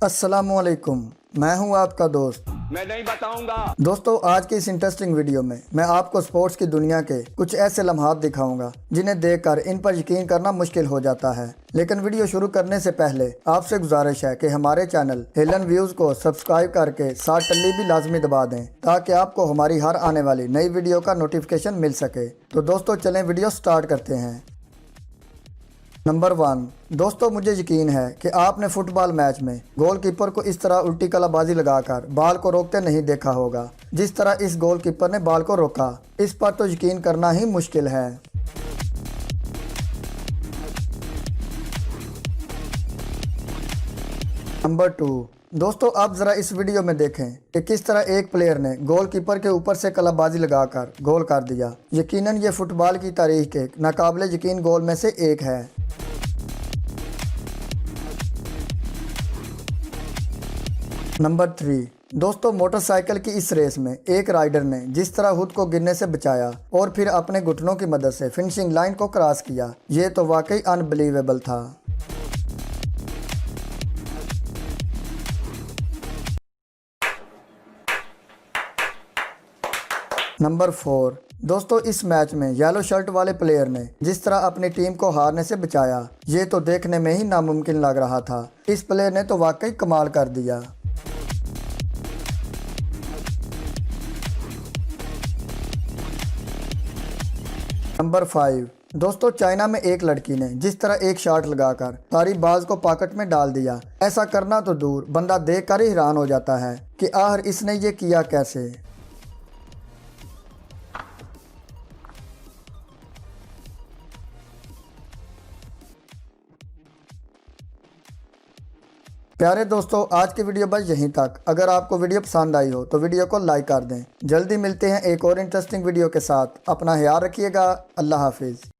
अस्सलामुअलैकुम, मैं हूं आपका दोस्त। मैं नहीं बताऊंगा। दोस्तों, आज की इस इंटरेस्टिंग वीडियो में मैं आपको स्पोर्ट्स की दुनिया के कुछ ऐसे लम्हात दिखाऊंगा जिन्हें देखकर इन पर यकीन करना मुश्किल हो जाता है। लेकिन वीडियो शुरू करने से पहले आपसे गुजारिश है कि हमारे चैनल हेलन व्यूज को सब्सक्राइब करके साथ टल्ली भी लाजमी दबा दें ताकि आपको हमारी हर आने वाली नई वीडियो का नोटिफिकेशन मिल सके। तो दोस्तों, चलें वीडियो स्टार्ट करते हैं। नंबर 1। दोस्तों, मुझे यकीन है कि आपने फुटबॉल मैच में गोलकीपर को इस तरह उल्टी कलाबाजी लगाकर बॉल को रोकते नहीं देखा होगा जिस तरह इस गोलकीपर ने बॉल को रोका। इस पर तो यकीन करना ही मुश्किल है। नंबर 2। दोस्तों, आप ज़रा इस वीडियो में देखें कि किस तरह एक प्लेयर ने गोलकीपर के ऊपर से कलाबाजी लगाकर गोल कर दिया। यकीनन ये फुटबॉल की तारीख के नाकाबिले यकीन गोल में से एक है। नंबर 3। दोस्तों, मोटरसाइकिल की इस रेस में एक राइडर ने जिस तरह खुद को गिरने से बचाया और फिर अपने घुटनों की मदद से फिनिशिंग लाइन को क्रॉस किया, ये तो वाकई अनबिलीवेबल था। नंबर 4। दोस्तों, इस मैच में येलो शर्ट वाले प्लेयर ने जिस तरह अपनी टीम को हारने से बचाया, ये तो देखने में ही नामुमकिन लग रहा था। इस प्लेयर ने तो वाकई कमाल कर दिया। नंबर 5। दोस्तों, चाइना में एक लड़की ने जिस तरह एक शॉट लगाकर सारी बाज को पॉकेट में डाल दिया, ऐसा करना तो दूर, बंदा देखकर ही हैरान हो जाता है कि आखिर इसने ये किया कैसे। प्यारे दोस्तों, आज की वीडियो बस यहीं तक। अगर आपको वीडियो पसंद आई हो तो वीडियो को लाइक कर दें। जल्दी मिलते हैं एक और इंटरेस्टिंग वीडियो के साथ। अपना ख्याल रखिएगा। अल्लाह हाफिज़।